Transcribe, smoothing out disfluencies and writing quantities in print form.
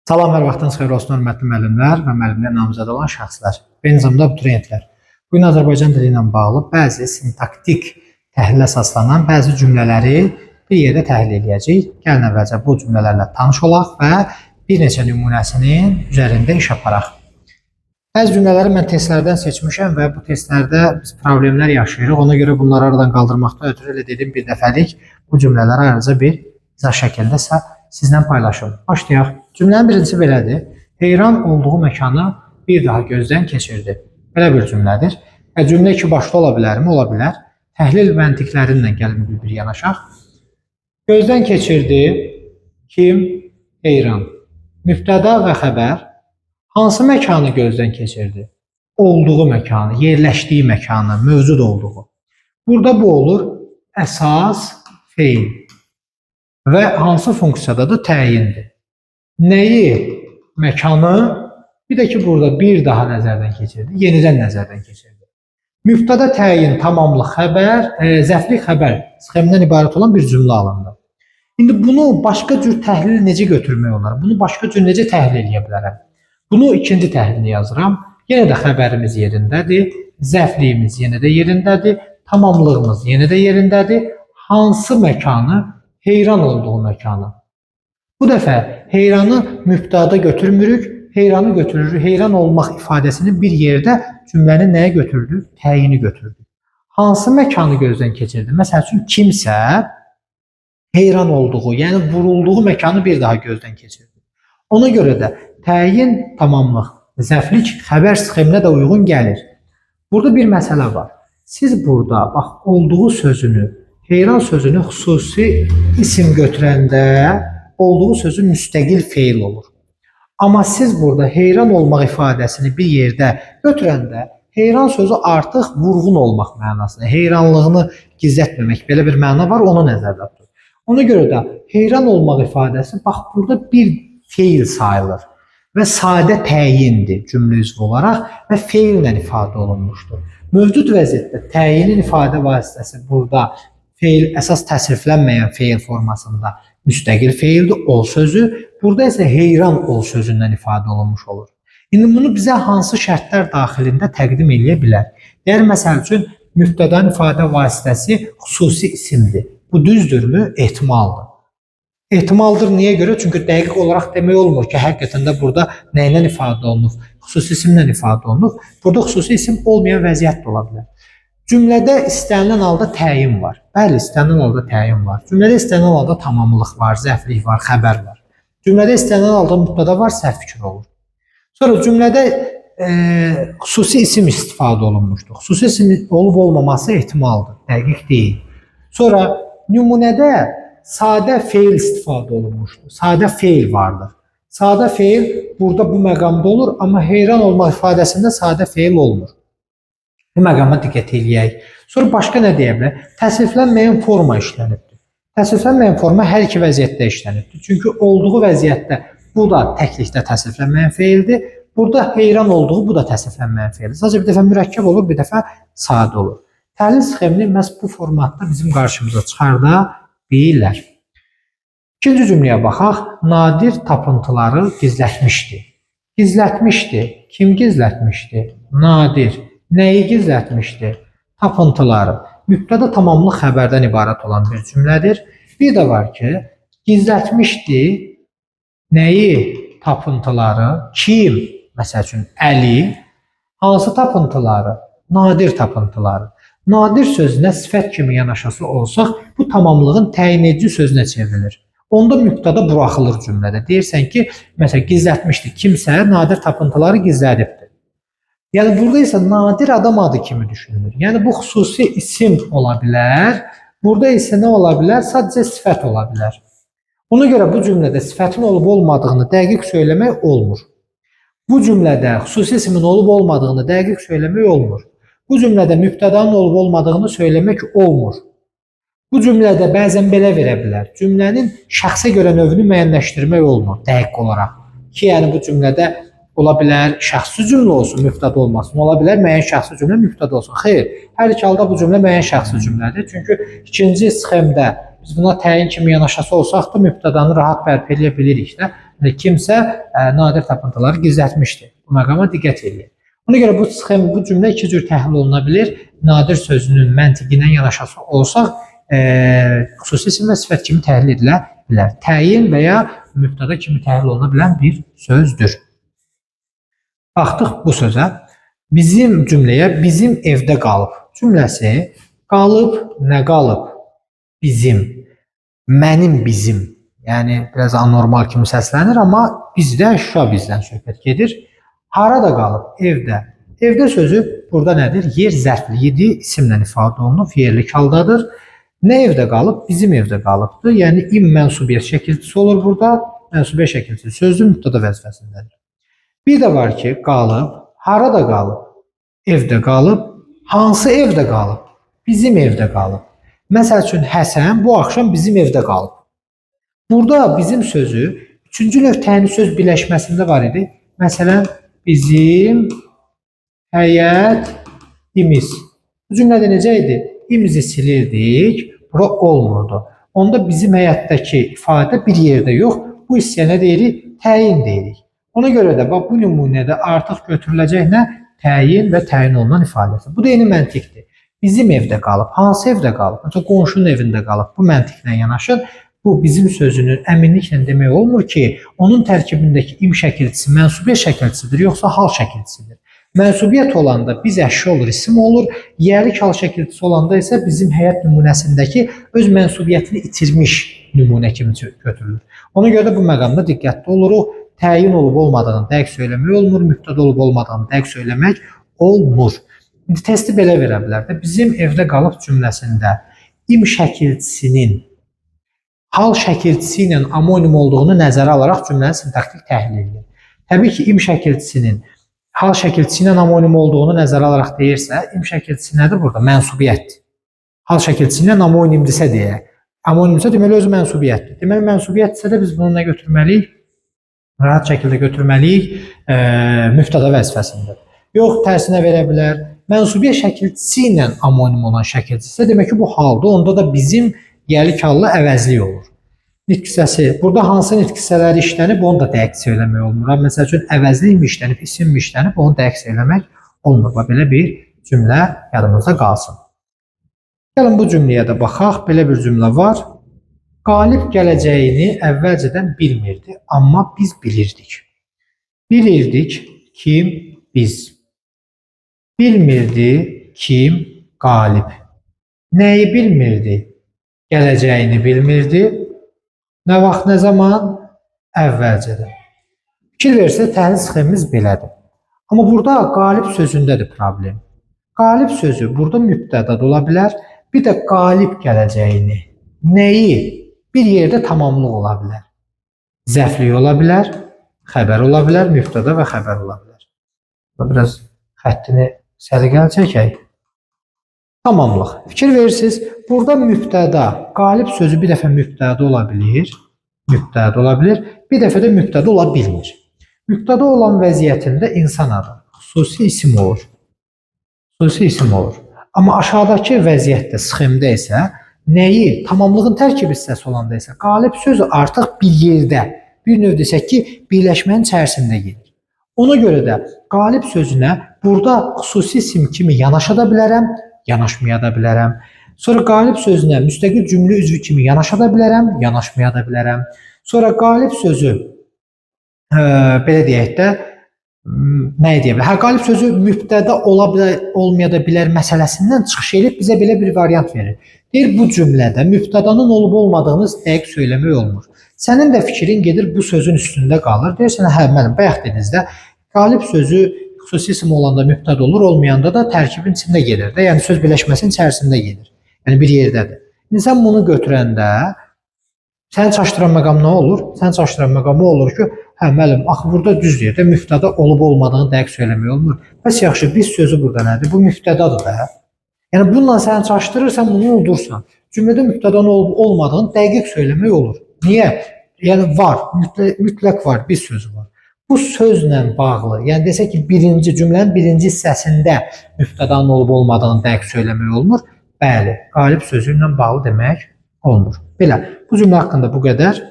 Salam, hər vaxtınız xeyir olsun, hörmətli müəllimlər və müəllimlər namizəd olan şəxslər. Eyni zamanda abituriyentlər. Bu gün Azərbaycan dili ilə bağlı bəzi sintaktik təhlilə əsaslanan bəzi cümlələri bir yerdə təhlil edəcəyik. Gəlin əvvəlcə bu cümlələrlə tanış olaq və bir neçə nümunəsinin üzərində iş aparaq. Bəzi cümlələri mən testlərdən seçmişəm və bu testlərdə biz problemlər yaşayırıq. Ona görə bunları aradan qaldırmaqdan ötürü elə dedim bir dəfəlik bu cümlələri ayrıca bir izah şəklində sizlə paylaşım. Başlayaq. Cümlənin birincisi belədir. Heyran olduğu məkanı bir daha gözdən keçirdi. Belə bir cümlədir. Cümlə iki başlı ola bilərmi? Ola bilər. Təhlil məntiqlərindən gəlin bir yanaşaq. Gözdən keçirdi. Kim? Heyran. Mübtəda və xəbər. Hansı məkanı gözdən keçirdi? Olduğu məkanı, yerləşdiyi məkanı, mövcud olduğu. Burada bu olur əsas feil. Və hansı funksiyadadır? Təyindir. Nəyi? Məkanı. Bir də ki, burada bir daha nəzərdən keçirdi. Yenidən nəzərdən keçirdi. Mübtəda təyin, tamamlıq, xəbər, zəflik xəbər sxemindən ibarət olan bir cümlə alındı. İndi bunu başqa cür təhlil necə götürmək olar? Bunu başqa cür necə təhlil edə bilərəm? Bunu ikinci təhlili yazıram. Yenə də xəbərimiz yerindədir. Zəfliyimiz yenə də yerindədir. Tamamlığımız yenə də yerindədir. Hansı məkanı? Heyran olduğu məkanı. Bu dəfə heyranı mübtəda götürmürük, heyranı götürürük. Heyran olmaq ifadəsini bir yerdə cümlənin nəyə götürdük? Təyini götürdük. Hansı məkanı gözdən keçirdi? Məsəl üçün kimsə heyran olduğu, yəni vurulduğu məkanı bir daha gözdən keçirdi. Ona görə də təyin, tamamlıq, zəflik, xəbər sxeminə də uyğun gəlir. Burada bir məsələ var. Siz burada bax olduğu sözünü, heyran sözünü xüsusi isim götürəndə olduğu sözü müstəqil feil olur. Amma siz burada heyran olmaq ifadəsini bir yerdə götürəndə heyran sözü artıq vurğun olmaq mənasında, heyranlığını gizlətməmək, belə bir məna var, onu nəzərdə tutun. Ona görə də heyran olmaq ifadəsi bax burada bir feil sayılır və sadə təyindir cümlə üzvü olaraq və feillə ifadə olunmuşdur. Mövcud vəziyyətdə təyinin ifadə vasitəsi burada feil, əsas təsriflənməyən feil formasında müstəqil feildir, ol sözü. Burada isə heyran ol sözündən ifadə olunmuş olur. İndi bunu bizə hansı şərtlər daxilində təqdim edə bilər? Deyər, məsəl üçün, mübtədanın ifadə vasitəsi xüsusi isimdir. Bu düzdürmü? Ehtimaldır. Ehtimaldır niyə görə? Çünki dəqiq olaraq demək olmur ki, həqiqətən də burada nə ilə ifadə olunur? Xüsusi isimlə ifadə olunur. Burada xüsusi isim olmayan vəziyyət də ola bilər. Cümlədə istənilən halda təyin var. Bəli, istənilən halda təyin var. Cümlədə istənilən halda tamamlıq var, zəflik var, xəbər var. Cümlədə istənilən halda mübtəda var, səhv fikir olur. Sonra cümlədə xüsusi isim istifadə olunmuşdur. Xüsusi isim olub olmaması ehtimaldır, dəqiq deyil. Sonra nümunədə sadə feil istifadə olunmuşdur. Sadə feil vardır. Sadə feil burada bu məqamda olur, amma heyran olmaq ifadəsində sadə feil olmur. Bu məqama diqqət eləyək. Sonra başqa nə deyə bilər? Təsriflənməyən forma işlənibdir. Təsriflənməyən forma hər iki vəziyyətdə işlənibdir. Çünki olduğu vəziyyətdə bu da təklikdə təsriflənməyən feildir. Burada heyran olduğu bu da təsriflənməyən feildir. Sadəcə bir dəfə mürəkkəb olur, bir dəfə sadə olur. Təhlil sxemini məhz bu formatda bizim qarşımıza çıxarda bilirlər. İkinci cümləyə baxaq. Nadir tapıntıları gizlətmişdi. Gizlətmişdi. Kim gizlətmişdi? Nadir. Nəyi gizlətmişdi? Tapıntıları. Mübtəda tamamlıq xəbərdən ibarət olan bir cümlədir. Bir də var ki, gizlətmişdi. Nəyi? Tapıntıları. Kim? Məsəl üçün, Əli. Hansı tapıntıları? Nadir tapıntıları. Nadir sözünə sifət kimi yanaşası olsaq, bu tamamlığın təyin edici sözünə çevrilir. Onda mübtəda buraxılır cümlədə. Deyirsən ki, məsələn, gizlətmişdi. Kimsə nadir tapıntıları gizlədibdir. Yəni, burada isə nadir adam adı kimi düşünülür. Yəni, bu xüsusi isim ola bilər. Burada isə nə ola bilər? Sadəcə sifət ola bilər. Ona görə bu cümlədə sifətin olub-olmadığını dəqiq söyləmək olmur. Bu cümlədə xüsusi isimin olub-olmadığını dəqiq söyləmək olmur. Bu cümlədə mübtədanın olub-olmadığını söyləmək olmur. Bu cümlədə bəzən belə verə bilər. Cümlənin şəxsə görə növünü müəyyənləşdirmək olmur dəqiq olaraq. Ki, yəni bu cümlədə ola bilər şəxsi cümlə olsun, mübtəda olmasın. Ola bilər müəyyən şəxsi cümlə mübtəda olsun. Xeyr, hər iki halda bu cümlə müəyyən şəxsi cümlədir. Çünki ikinci sxemdə biz buna təyin kimi yanaşası olsaq da mübtədanı rahat bərpa edə bilirik də. kimsə nadir tapıntıları gizlətmişdi. Bu məqama diqqət edin. Ona görə bu cümlə iki cür təhlil oluna bilir. Nadir sözünün məntiqi ilə yanaşası olsaq, xüsusi isim və sifət kimi təhlil edilə bilər. Təyin və ya mübtəda kimi təhlil oluna bilən bir sözdür. Baxdıq bu sözə. Bizim cümləyə bizim evdə qalıb cümləsi qalıb, nə qalıb? Bizim, mənim bizim. Yəni biraz anormal kimi səslənir, amma bizdə əşya bizdən söhbət gedir. Harada qalıb? Evdə. Evdə sözü burada nədir? Yer zərfli isimlə ifadə olunub, yerlik haldadır. Nə evdə qalıb? Bizim evdə qalıbdır. Yəni im mənsubiyyət şəkilçisi olur burada. Mənsubiyyət şəkilçisi sözün mübtəda vəzifəsindədir. Bir də var ki, qalıb, harada qalıb? Evdə qalıb. Hansı evdə qalıb? Bizim evdə qalıb. Məsəl üçün Həsən bu axşam bizim evdə qalıb. Burada bizim sözü üçüncü növ təyinli söz birləşməsində var idi. Məsələn, bizim həyətimiz. Bu cümlədə necə idi? İmizi silirdik, bura olmurdu. Onda bizim həyətdəki ifadə bir yerdə yox, bu hissəyə nə deyirik? Təyin deyirik. Ona görə də bu nümunədə artıq götürüləcək nə? Təyin və təyin olunan ifadəsi. Bu da eyni məntiqdir. Bizim evdə qalıb, hansı evdə qalıb? Məsələn, qonşunun evində qalıb. Bu məntiqlə yanaşır. Bu bizim sözünün əminliklə demək olmur ki, onun tərkibindəki im şəkilçisi mənsubiyyət şəkilçisidir, yoxsa hal şəkilçisidir. Mənsubiyyət olanda biz əşya olur, isim olur. Yerlik hal şəkilçisi olanda isə bizim həyat nümunəsindəki öz mənsubiyyətini itirmiş nümunə kimi götürülür. Ona görə də bu məqamda diqqətli oluruq. Təyin olub olmadığını dəqiq söyləmək olmur, mübtəda olub olmadığını dəqiq söyləmək olmur. İndi testi belə verə bilər də, bizim evdə qalıb cümləsində im şəkilçisinin hal şəkilçisi ilə amonim olduğunu nəzərə alaraq cümlənin sintaktik təhlil edilir. Təbii ki, im şəkilçisinin hal şəkilçisi ilə amonim olduğunu nəzərə alaraq deyirsə, im şəkilçisi nədir burada? Mənsubiyyətdir. Hal şəkilçisi ilə amonimdirsə deyək. Amonimdirsə deməli özü mənsubiyyətdir. Deməli mənsubiyyətdirsə də biz bunu nə götürməliyik? Rahat şəkildə götürməliyik mübtəda vəzifəsində. Yox, tərsinə verə bilər. Mənsubiyyət şəkilçisi ilə amonim olan şəkilçisi demək ki, bu haldır. Onda da bizim yerlik hallı əvəzlik olur. Nitq hissəsi. Burada hansı nitq hissələri işlənib, onu da dəqiq söyləmək olmur. Məsəl üçün, əvəzlik mi işlənib, isim mi işlənib, onu dəqiq söyləmək olmur. Belə bir cümlə yadımızda qalsın. Gəlin bu cümləyə də baxaq. Belə bir cümlə var. Qalib gələcəyini əvvəlcədən bilmirdi, amma biz bilirdik. Bilirdik kim? Biz. Bilmirdi kim? Qalib. Nəyi bilmirdi? Gələcəyini bilmirdi. Nə vaxt, nə zaman? Əvvəlcədən. Fikir versə, təhlil sxemimiz belədir. Amma burada qalib sözündədir problem. Qalib sözü burada mübtəda da ola bilər. Bir də qalib gələcəyini, nəyi bir yerdə tamamlıq ola bilər. Zəflik ola bilər, xəbər ola bilər, mübtəda və xəbər ola bilər. Biraz xəttini səliqəli çəkək. Tamamlıq. Fikir verirsiniz, burada mübtəda, qalib sözü bir dəfə mübtəda ola bilir, bir dəfə də mübtəda ola bilmir. Mübtəda olan vəziyyətində insan adı, xüsusi isim olur. Amma aşağıdakı vəziyyətdə, sxemdə isə nəyi, tamamlığın tərkib hissəsi olanda isə qalib sözü artıq bir yerdə, bir növ desək ki, birləşmənin içərisində gedir. Ona görə də qalib sözünə burada xüsusi isim kimi yanaşa da bilərəm, yanaşmaya da bilərəm. Sonra qalib sözünə müstəqil cümlə üzvü kimi yanaşa da bilərəm, yanaşmaya da bilərəm. Sonra qalib sözü, belə deyək də, nə deyə bilər? Qalib sözü mübtəda olmaya da bilər məsələsindən çıxış edib bizə belə bir variant verir. Deyir, bu cümlədə mübtədanın olub olmadığını dəqiq söyləmək olmur. Sənin də fikrin gedir bu sözün üstündə qalır. Deyirsən, hə, mənim bayaq dediniz də, qalib sözü xüsusi isim olanda mübtəda olur, olmayanda da tərkibin içində gedir də, yəni söz birləşməsinin içərisində gedir. Yəni bir yerdədir. İndi sən bunu götürəndə səni çaşdıran məqam nə olur? Səni çaşdıran məqam o olur ki, hə, müəllim, axı burada düz deyir də, mübtəda olub olmadığını dəqiq söyləmək olmur. Bəs yaxşı, biz sözü burada nədir? Bu mübtədadır da. Yəni bununla səni çaşdırırsan, bunu unuldursan. Cümlədə mübtədanın olub olmadığını dəqiq söyləmək olur. Niyə? Yəni var, mütləq var, bir sözü var. Bu sözlə bağlı, yəni desək ki, cümlənin birinci hissəsində mübtədanın olub olmadığını dəqiq söyləmək olmur. Bəli, qalib sözü ilə bağlı demək olmur. Belə, bu cümlə haqqında bu qədər.